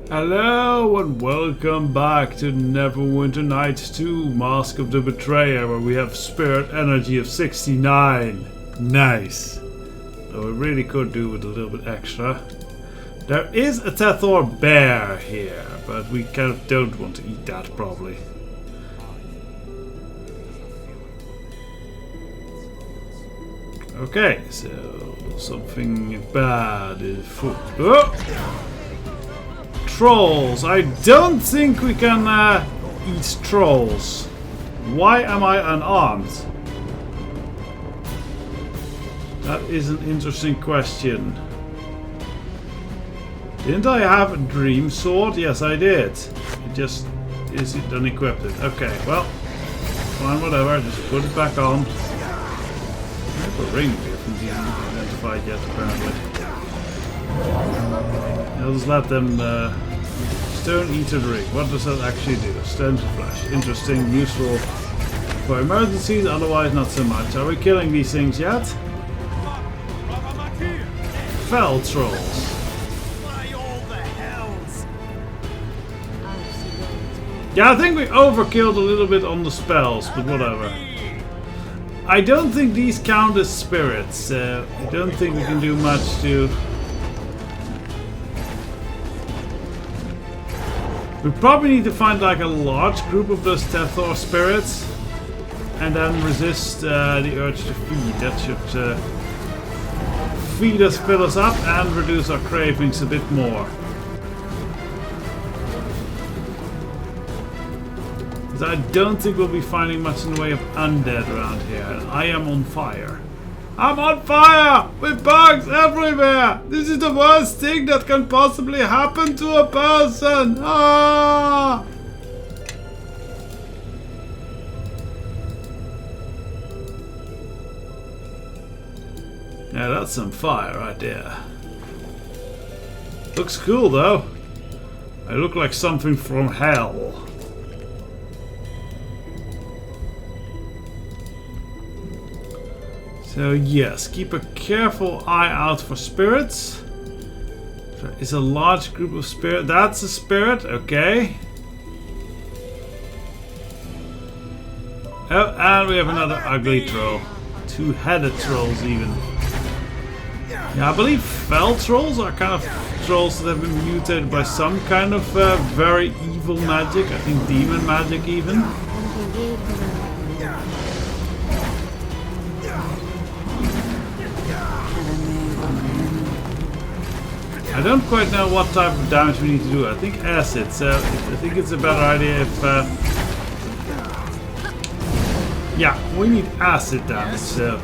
Hello and welcome back to Neverwinter Night 2 Mask of the Betrayer, where we have spirit energy of 69. Nice. So we really could do with a little bit extra. There is a Tethor bear here, but we kind of don't want to eat that probably. Okay, so something bad is food. Oh! Trolls. I don't think we can eat trolls. Why am I unarmed? That is an interesting question. Didn't I have a dream sword? Yes, I did. It just isn't unequipped. Okay, well, fine, whatever. Just put it back on. I have a ring we haven't even identified yet, apparently. I'll just let them. Stone Eater ring. What does that actually do? Stone to flesh. Interesting, useful for emergencies, otherwise not so much. Are we killing these things yet? Fell trolls. Yeah, I think we overkilled a little bit on the spells, but whatever. I don't think these count as spirits. I don't think we can do much to... We probably need to find like a large group of those Tethor spirits and then resist the urge to feed. That should feed us, fill us up, and reduce our cravings a bit more. Because I don't think we'll be finding much in the way of undead around here. And I am on fire. I'm on fire! With bugs everywhere! This is the worst thing that can possibly happen to a person! Ah! Yeah, that's some fire right there. Looks cool though. I look like something from hell. So yes, keep a careful eye out for spirits. There is a large group of spirits. That's a spirit, okay. Oh, and we have another ugly troll. Two-headed trolls even. Yeah, I believe fell trolls are kind of trolls that have been mutated by some kind of very evil magic. I think demon magic even. I don't quite know what type of damage we need to do. I think acid. So I think it's a better idea if... yeah, we need acid damage. So.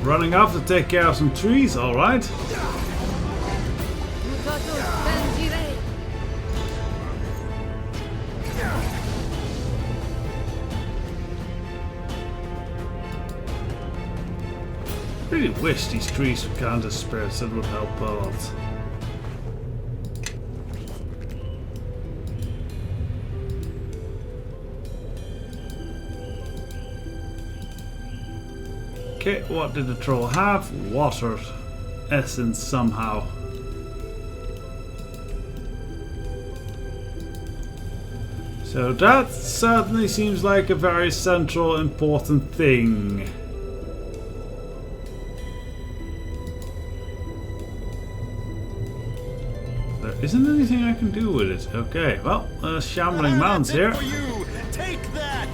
Running off to take care of some trees, alright. I really wish these trees would count as spirits. That would help a lot. Okay, what did the troll have? Water essence somehow. So that certainly seems like a very central, important thing. Isn't anything I can do with it? Okay, well, shambling mounds here. Take that.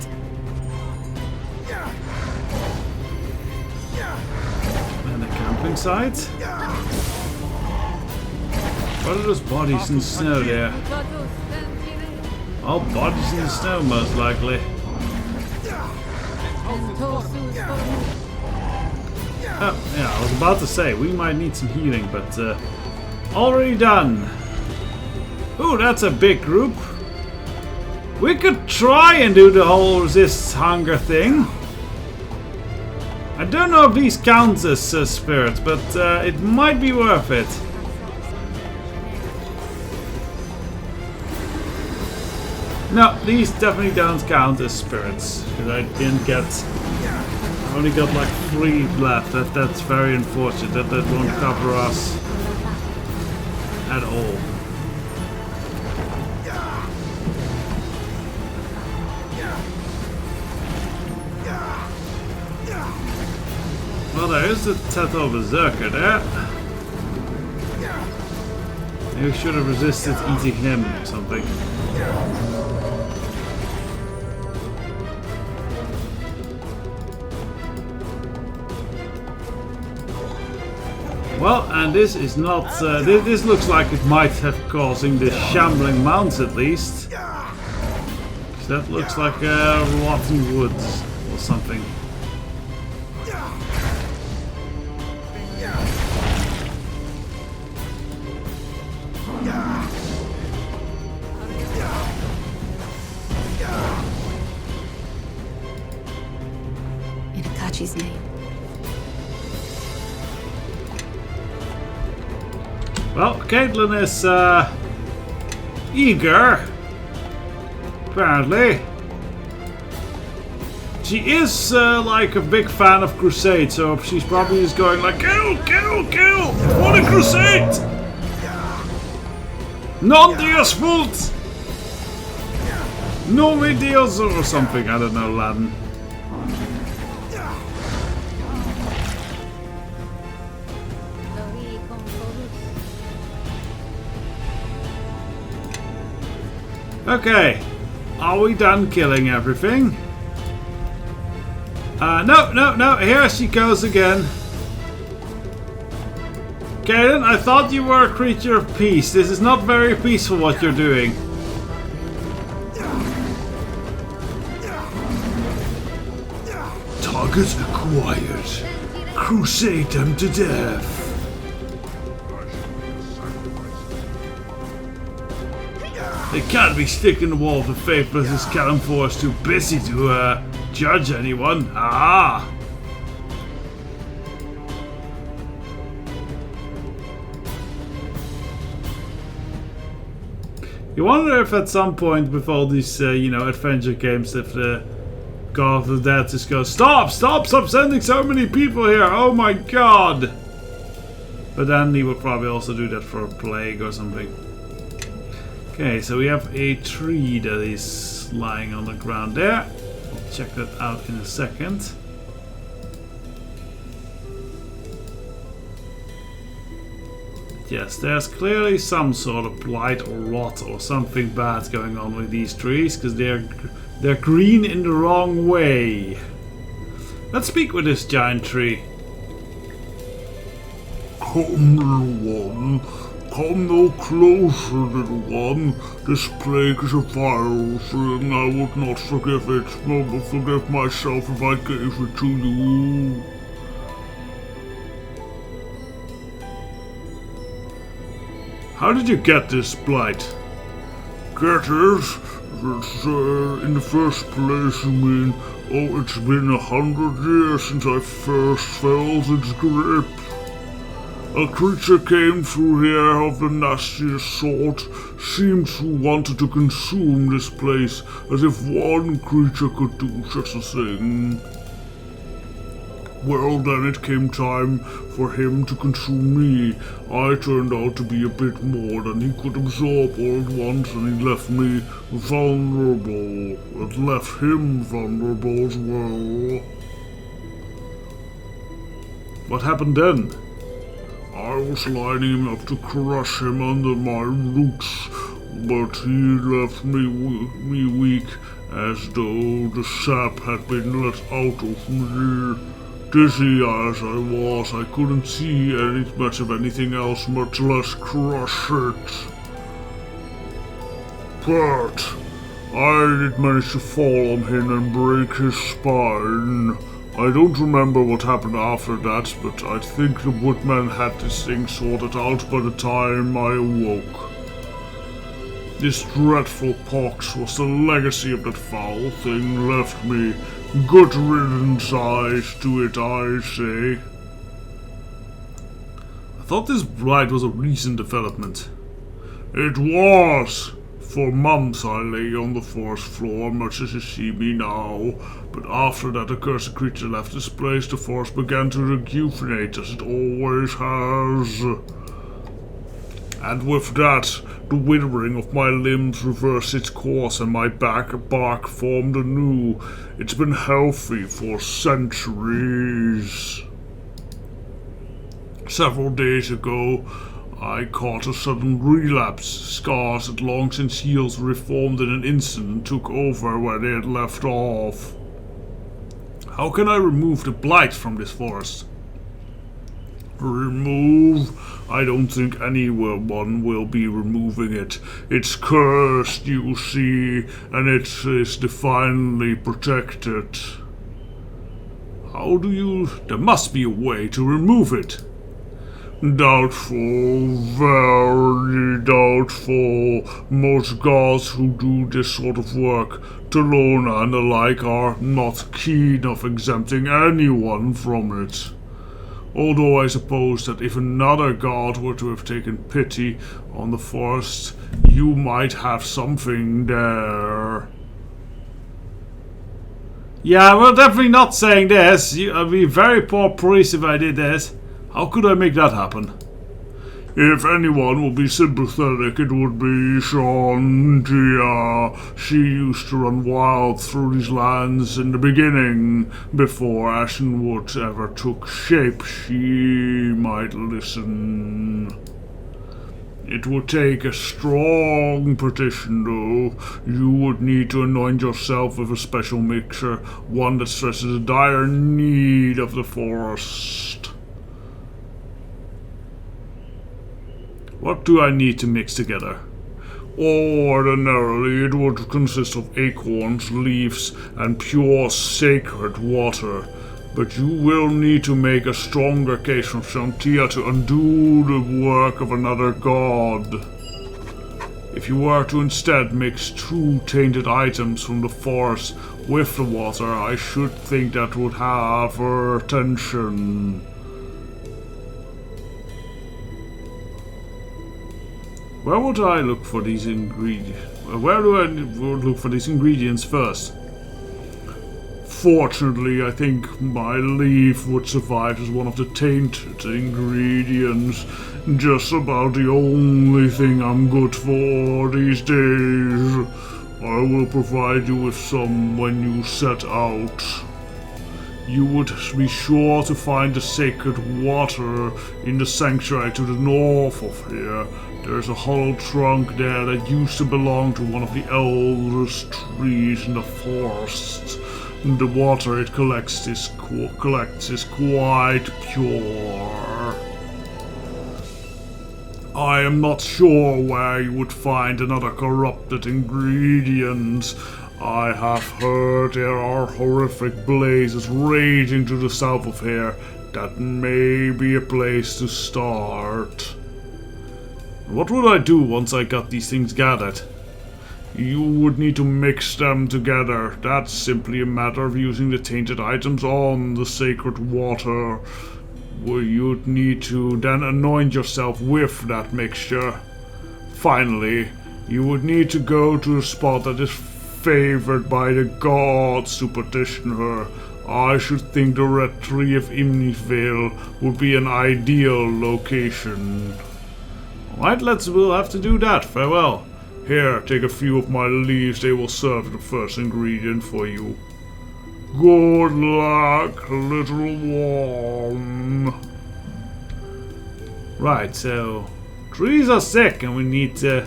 And a camping site. What are those bodies in the snow there? All bodies in the snow, most likely. Oh, yeah, I was about to say, we might need some healing, but already done. Ooh, that's a big group. We could try and do the whole resist hunger thing. I don't know if these count as spirits, but it might be worth it. No, these definitely don't count as spirits, because I didn't get Only got like 3 left. That's very unfortunate. That won't cover us at all. Well, there is the Teto Berserker there. Maybe we should have resisted eating him or something. Well, and this is not... this looks like it might have causing the shambling mounds at least. That looks like rotten woods or something. In Akachi's name. Well, Caitlin is eager. Apparently. She is like a big fan of Crusade, so she's probably just going like, kill, kill, kill! What a crusade! Non Dios vult! No me Dios or something, I don't know Latin. Okay, are we done killing everything? No, here she goes again. Kaden, I thought you were a creature of peace. This is not very peaceful what you're doing. Target acquired. Crusade them to death. They can't be sticking the wall for faith versus Kalimfor is too busy to judge anyone. Ah! You wonder if at some point with all these, adventure games, if the God of the Dead just goes, stop sending so many people here, oh my god! But then he would probably also do that for a plague or something. Okay, so we have a tree that is lying on the ground there. We'll check that out in a second. Yes, there's clearly some sort of blight or rot or something bad going on with these trees, because they're green in the wrong way. Let's speak with this giant tree. Come, little one. Come no closer, little one. This plague is a vile thing. I would not forgive it, nor forgive myself if I gave it to you. How did you get this blight? Get it? It's, in the first place, you mean? Oh, it's been 100 years since I first felt its grip. A creature came through here of the nastiest sort, seemed to want to consume this place, as if one creature could do such a thing. Well, then it came time for him to consume me. I turned out to be a bit more than he could absorb all at once, and he left me vulnerable. It left him vulnerable as well. What happened then? I was lining him up to crush him under my roots, but he left me weak, as though the sap had been let out of me. Dizzy as I was, I couldn't see much of anything else, much less crush it. But I did manage to fall on him and break his spine. I don't remember what happened after that, but I think the woodman had this thing sorted out by the time I awoke. This dreadful pox was the legacy of that foul thing left me. Good riddance eyes to it, I say. I thought this blight was a recent development. It was. For months I lay on the forest floor, much as you see me now. But after that accursed creature left this place, the forest began to rejuvenate, as it always has. And with that, the withering of my limbs reversed its course and my bark formed anew. It's been healthy for centuries. Several days ago, I caught a sudden relapse. Scars had long since healed reformed in an instant and took over where they had left off. How can I remove the blight from this forest? Remove? I don't think anyone will be removing it. It's cursed, you see, and it is divinely protected. How do you... There must be a way to remove it. Doubtful, very doubtful. Most gods who do this sort of work, Talona and the like, are not keen of exempting anyone from it. Although I suppose that if another god were to have taken pity on the forest, you might have something there. Yeah, we're definitely not saying this. I'd be a very poor priest if I did this. How could I make that happen? If anyone would be sympathetic, it would be Shantia. She used to run wild through these lands in the beginning, before Ashenwoods ever took shape. She might listen. It would take a strong petition, though. You would need to anoint yourself with a special mixture, one that stresses the dire need of the forest. What do I need to mix together? Ordinarily, it would consist of acorns, leaves, and pure sacred water. But you will need to make a stronger case from Shantia to undo the work of another god. If you were to instead mix 2 tainted items from the forest with the water, I should think that would have her attention. Where would I look for these ingredients? Where do I look for these ingredients first? Fortunately, I think my leaf would survive as one of the tainted ingredients. Just about the only thing I'm good for these days. I will provide you with some when you set out. You would be sure to find the sacred water in the sanctuary to the north of here. There's a hollow trunk there that used to belong to one of the eldest trees in the forest. The water it collects is quite pure. I am not sure where you would find another corrupted ingredient. I have heard there are horrific blazes raging to the south of here. That may be a place to start. What would I do once I got these things gathered? You would need to mix them together. That's simply a matter of using the tainted items on the sacred water. You'd need to then anoint yourself with that mixture. Finally, you would need to go to a spot that is favored by the gods to petition her. I should think the Red Tree of Imnivale would be an ideal location. Alright, we'll have to do that. Farewell. Here, take a few of my leaves. They will serve the first ingredient for you. Good luck, little one. Right, so trees are sick and we need to...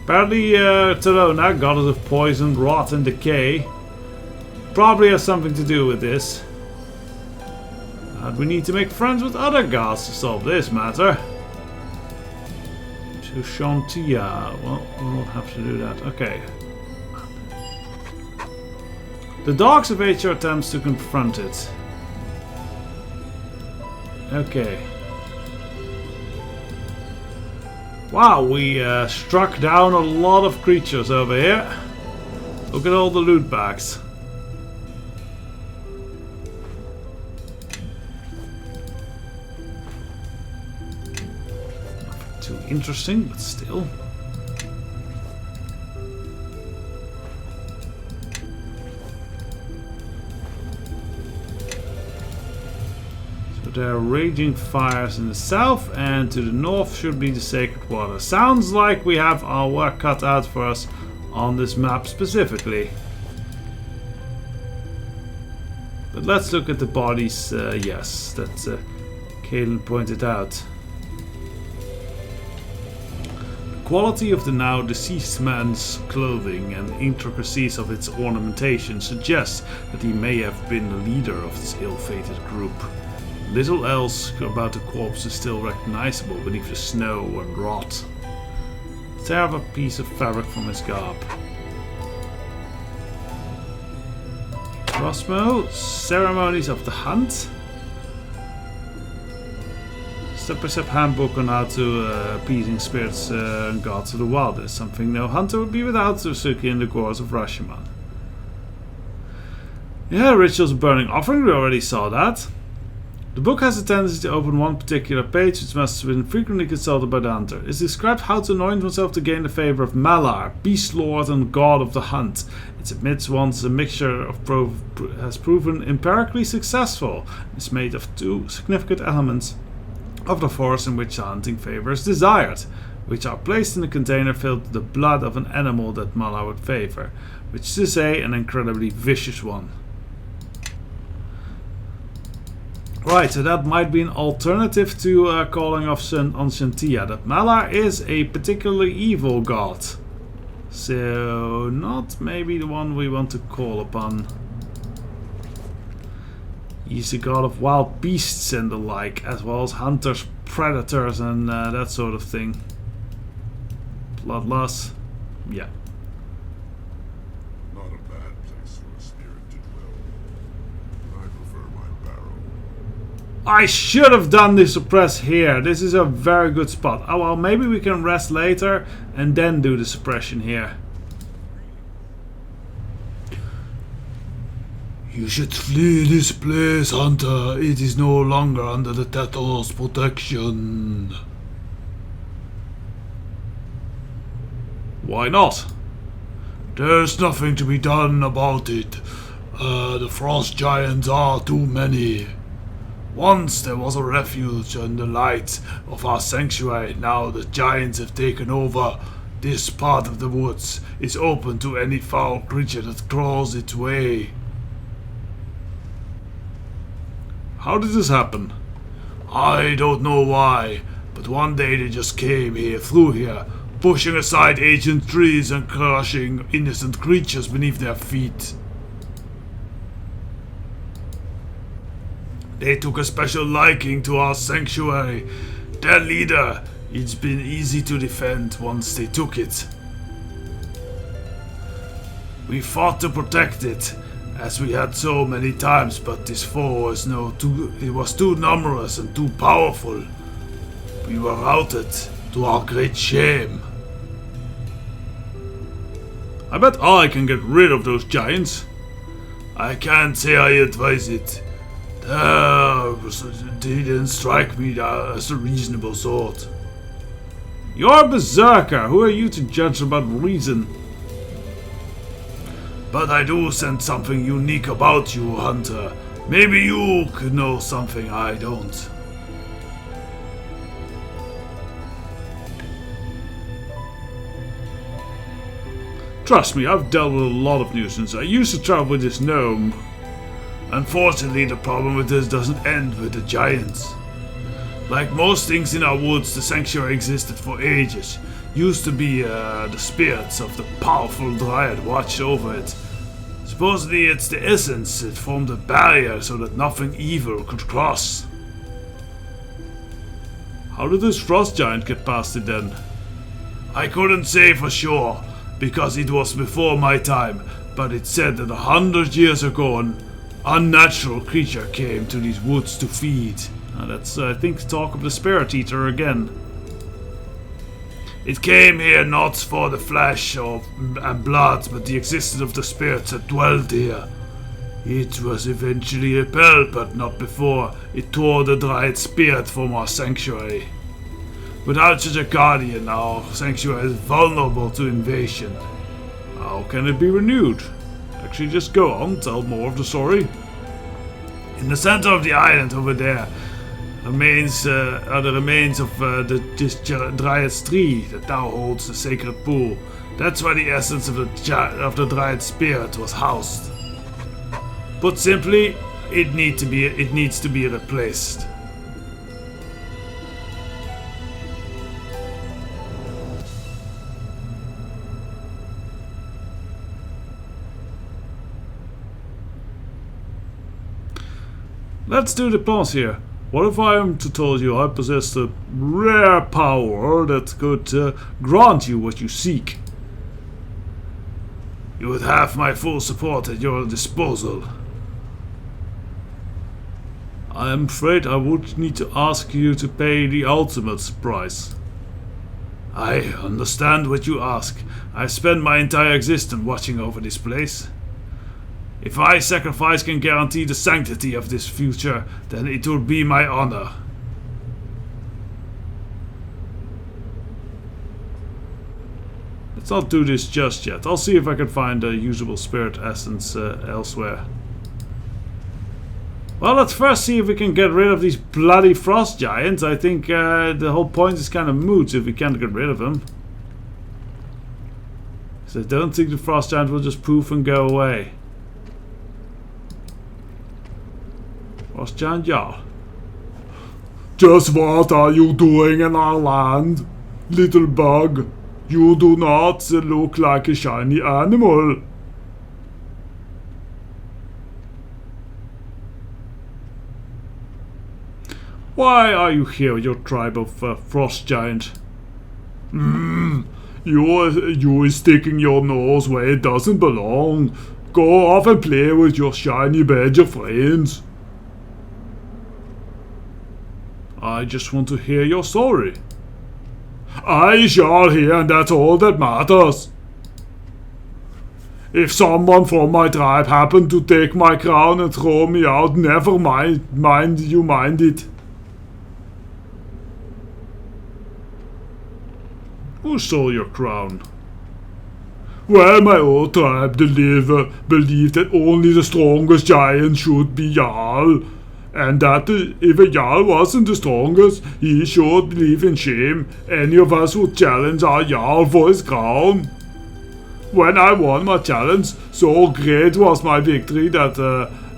Apparently Talona, goddess of poison, rot and decay, probably has something to do with this. And we need to make friends with other gods to solve this matter. To Shantia. Well, we'll have to do that. Okay. The dogs of HR attempts to confront it. Okay. Wow, we struck down a lot of creatures over here. Look at all the loot bags. Nothing too interesting, but still. But there are raging fires in the south, and to the north should be the sacred water. Sounds like we have our work cut out for us on this map specifically. But let's look at the bodies, yes, that Caitlin pointed out. The quality of the now deceased man's clothing and intricacies of its ornamentation suggest that he may have been the leader of this ill-fated group. Little else about the corpse is still recognizable beneath the snow and rot. Tear off a piece of fabric from his garb. Cosmo, ceremonies of the hunt. Step-by-step handbook on how to appeasing spirits and gods of the wild is something no hunter would be without Suzuki in the gorge of Rashomon. Yeah, rituals of burning offering, we already saw that. The book has a tendency to open one particular page which must have been frequently consulted by the hunter. It describes how to anoint oneself to gain the favor of Malar, beast lord and god of the hunt. It admits once a mixture of has proven empirically successful. It's made of two significant elements of the forest in which the hunting favor is desired, which are placed in a container filled with the blood of an animal that Malar would favor, which is to say an incredibly vicious one. Right, so that might be an alternative to calling off on Shantia. That Malar is a particularly evil god. So, not maybe the one we want to call upon. He's the god of wild beasts and the like, as well as hunters, predators and that sort of thing. Bloodlust, yeah. Not a bad place for a spirit to dwell. I prefer my barrow. I should have done the suppress here. This is a very good spot. Oh well, maybe we can rest later and then do the suppression here. You should flee this place, Hunter. It is no longer under the Tatal's protection. Why not? There's nothing to be done about it. The frost giants are too many. Once there was a refuge and the light of our sanctuary. Now the giants have taken over. This part of the woods is open to any foul creature that crawls its way. How did this happen? I don't know why, but one day they just came here, through here, pushing aside ancient trees and crushing innocent creatures beneath their feet. They took a special liking to our sanctuary. Their leader, it's been easy to defend once they took it. We fought to protect it, as we had so many times, but this foe was too numerous and too powerful. We were routed, to our great shame. I bet I can get rid of those giants. I can't say I advise it. They didn't strike me as a reasonable sort. You're a berserker. Who are you to judge about reason? But I do sense something unique about you, Hunter. Maybe you could know something I don't. Trust me, I've dealt with a lot of nuisance. I used to travel with this gnome. Unfortunately, the problem with this doesn't end with the giants. Like most things in our woods, the sanctuary existed for ages. Used to be the spirits of the powerful dryad watched over it. Supposedly it's the essence that formed a barrier so that nothing evil could cross. How did this frost giant get past it then? I couldn't say for sure, because it was before my time, but it said that 100 years ago an unnatural creature came to these woods to feed. That's, I think, talk of the Spirit Eater again. It came here not for the flesh and blood, but the existence of the spirits that dwelled here. It was eventually repelled, but not before it tore the dryad spirit from our sanctuary. Without such a guardian, our sanctuary is vulnerable to invasion. How can it be renewed? Actually, just go on, tell more of the story. In the center of the island over there, are the remains of this Dryad's tree that now holds the sacred pool. That's where the essence of the Dryad spirit was housed. Put simply, it needs to be replaced. Let's do the pause here. What if I am to tell you I possess a rare power that could grant you what you seek? You would have my full support at your disposal. I am afraid I would need to ask you to pay the ultimate price. I understand what you ask. I've spent my entire existence watching over this place. If my sacrifice can guarantee the sanctity of this future, then it will be my honor. Let's not do this just yet. I'll see if I can find a usable spirit essence elsewhere. Well, let's first see if we can get rid of these bloody frost giants. I think the whole point is kind of moot if we can't get rid of them. So I don't think the frost giant will just poof and go away. Frost giant Jarl. Just what are you doing in our land, little bug? You do not look like a shiny animal. Why are you here with your tribe of frost giant? You're sticking your nose where it doesn't belong. Go off and play with your shiny badger friends. I just want to hear your story. I shall hear, and that's all that matters. If someone from my tribe happened to take my crown and throw me out, never mind it. Who stole your crown? Well, my old tribe believed that only the strongest giant should be Jarl, and that if a Jarl wasn't the strongest, he should live in shame. Any of us would challenge our Jarl for his crown. When I won my challenge, so great was my victory that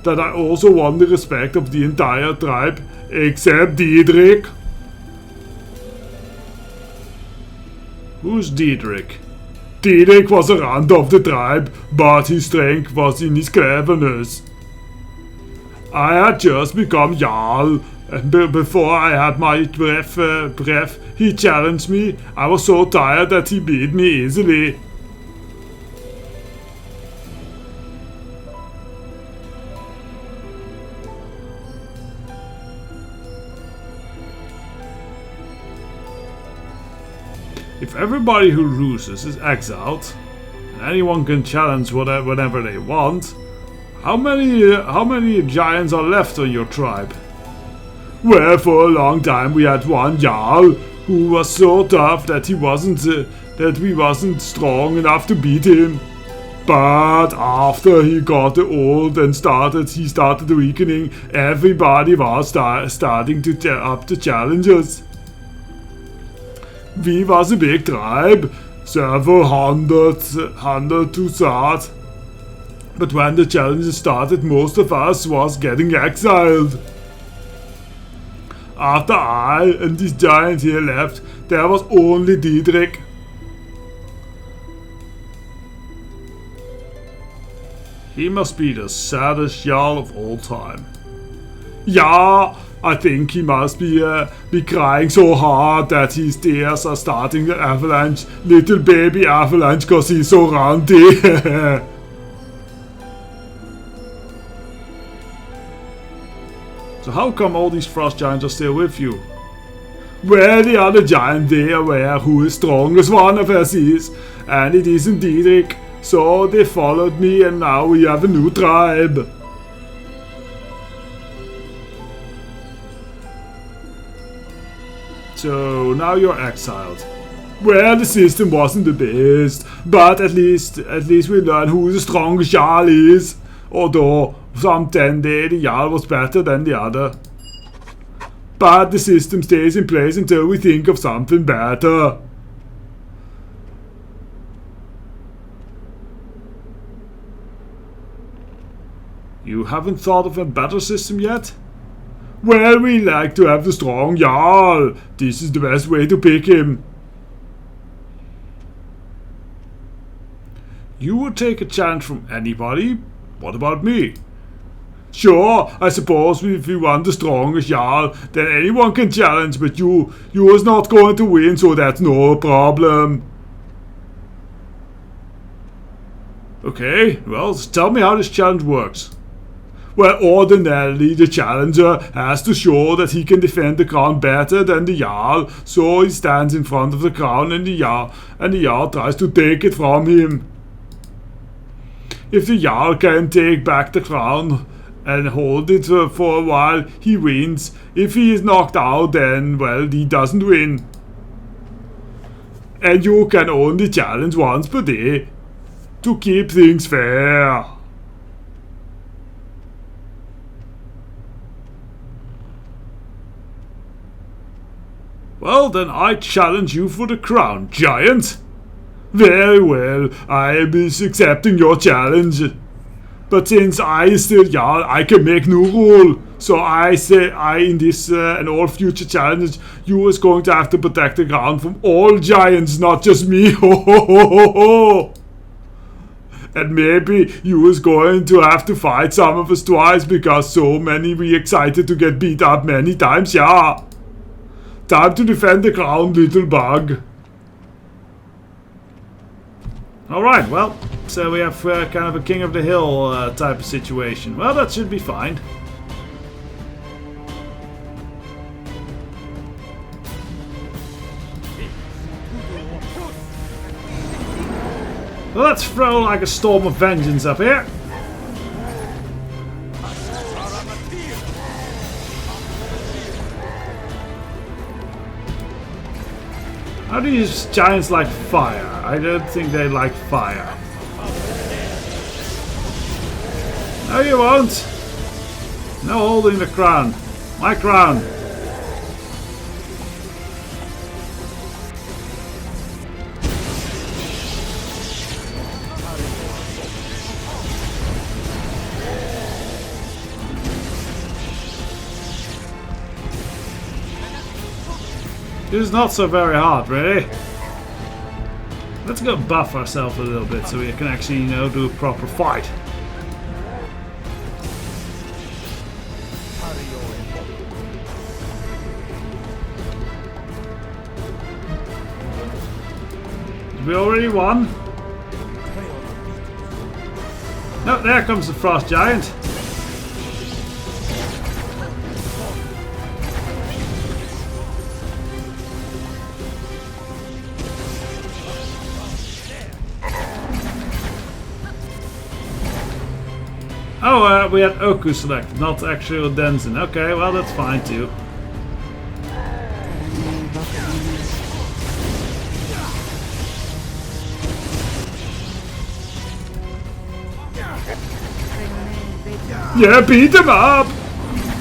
I also won the respect of the entire tribe, except Diedrich. Who's Diedrich? Diedrich was a runt of the tribe, but his strength was in his cleverness. I had just become Jarl, and before I had my breath, he challenged me. I was so tired that he beat me easily. If everybody who loses is exiled, and anyone can challenge whenever they want, how many giants are left on your tribe? Well, for a long time we had one Jarl who was so tough that we wasn't strong enough to beat him. But after he got old and he started weakening, everybody was starting to up the challenges. We was a big tribe, several hundred to start. But when the challenges started, most of us was getting exiled. After I and this giant here left, there was only Diedrich. He must be the saddest Jarl of all time. Yeah, I think he must be crying so hard that his tears are starting the avalanche, little baby avalanche, cause he's so ranty. So how come all these frost giants are still with you? Well, the other giant, they are aware who the strongest one of us is, and it isn't Diedrich. So they followed me, and now we have a new tribe. So now you're exiled. Well, the system wasn't the best, but at least we learned who the strongest Jarl is. Although some 10 days the Jarl was better than the other. but the system stays in place until we think of something better. You haven't thought of a better system yet? Well, we like to have the strong Jarl. This is the best way to pick him. You would take a challenge from anybody? What about me? Sure, I suppose if we want the strongest Jarl, then anyone can challenge, but you is not going to win, so that's no problem. Okay, well, tell me how this challenge works. Well, ordinarily the challenger has to show that he can defend the crown better than the Jarl, so he stands in front of the crown and the Jarl tries to take it from him. If the Jarl can take back the crown and hold it for a while, he wins. If he is knocked out, then, well, he doesn't win. And you can only challenge once per day to keep things fair. Well, then I challenge you for the crown, giant. Very well, I am accepting your challenge. But since I is still Jarl, I can make new rule. So I say, in this and all future challenges, you is going to have to protect the ground from all giants, not just me. Ho ho ho ho ho! And maybe you is going to have to fight some of us twice, because so many we excited to get beat up many times, yeah. Time to defend the crown, little bug. Alright, well, so we have kind of a king of the hill type of situation. Well, that should be fine. Well, let's throw like a storm of vengeance up here. How do these giants like fire? I don't think they like fire. No, you won't. No holding the crown. My crown. This is not so very hard, really. Let's go buff ourselves a little bit so we can actually, you know, do a proper fight. We already won. No, there comes the frost giant. Oh, we had Oku selected, not actual Denzen. Okay, well that's fine too. Yeah, beat him up!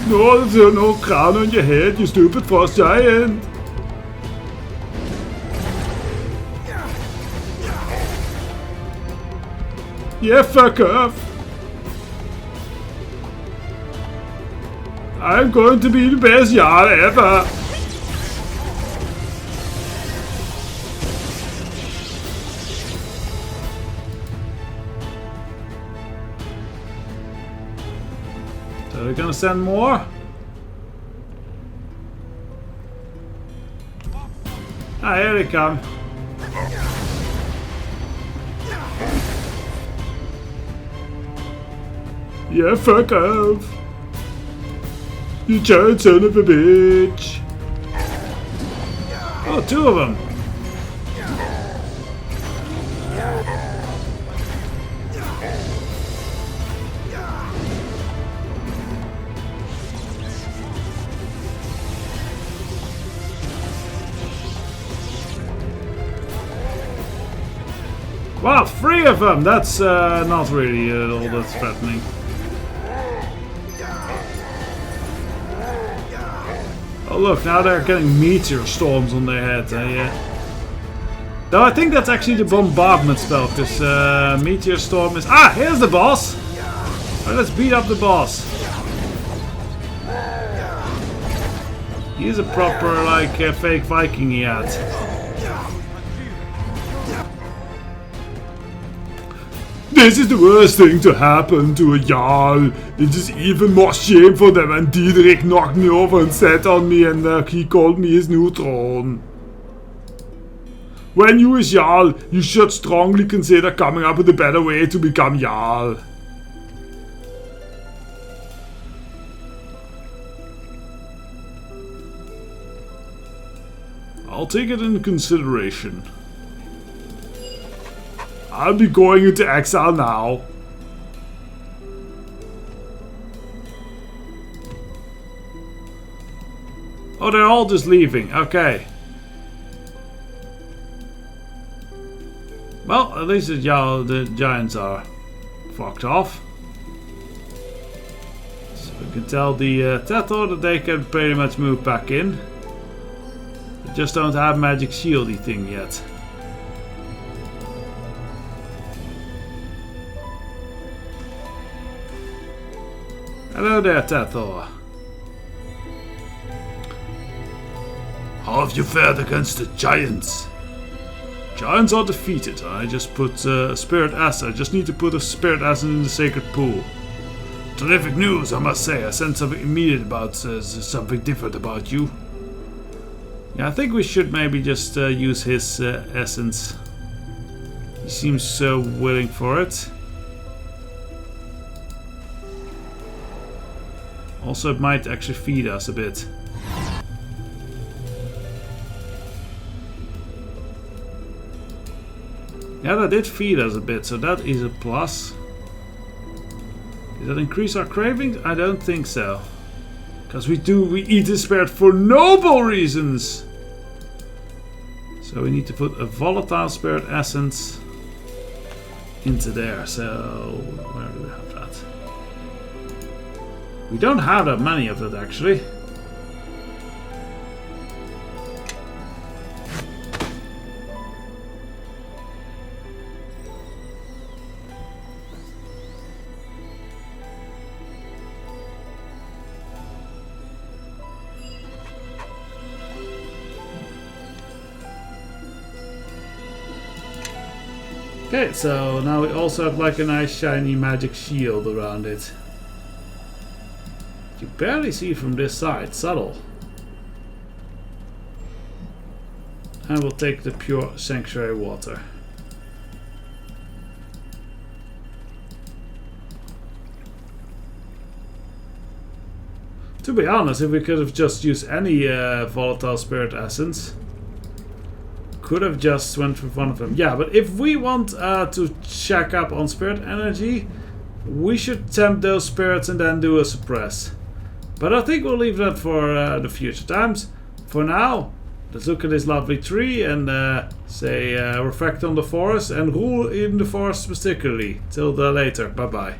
No, there's no crown on your head, you stupid frost giant! Yeah, fuck off! I'm going to be the best Jarl ever! So we're gonna send more? Ah, here they come. Yeah, fuck off! You giant son of a bitch! Oh, two of them. Wow, three of them! That's not really all that threatening. Oh look, now they're getting meteor storms on their head. Though I think that's actually the bombardment spell, because meteor storm is... Ah, here's the boss! Right, let's beat up the boss. He's a proper, like, fake Viking he had. This is the worst thing to happen to a Jarl. It is even more shame for them when Diedrich knocked me over and sat on me and he called me his new throne. When you is Jarl, you should strongly consider coming up with a better way to become Jarl. I'll take it into consideration. I'll be going into exile now. Oh, they're all just leaving. Okay. Well, at least the giants are fucked off. So we can tell the Tathor that they can pretty much move back in. They just don't have magic shieldy thing yet. Hello there, Tathor. How have you fared against the giants? Giants are defeated. I just put a spirit acid. I just need to put a spirit acid in the sacred pool. Terrific news, I must say. I sense something immediate about something different about you. Yeah, I think we should maybe just use his essence. He seems so willing for it. Also, it might actually feed us a bit. Yeah, that did feed us a bit, so that is a plus. Does that increase our cravings? I don't think so. Because we eat the spirit for noble reasons! So we need to put a volatile spirit essence into there. So, where do we have that? We don't have that many of it, actually. Okay, so now we also have like a nice shiny magic shield around it. You barely see from this side, subtle. And we'll take the pure sanctuary water. To be honest, if we could have just used any volatile spirit essence, could have just went with one of them. Yeah, but if we want to check up on spirit energy, we should tempt those spirits and then do a suppress. But I think we'll leave that for the future times. For now, let's look at this lovely tree and reflect on the forest and rule in the forest particularly. Till later. Bye bye.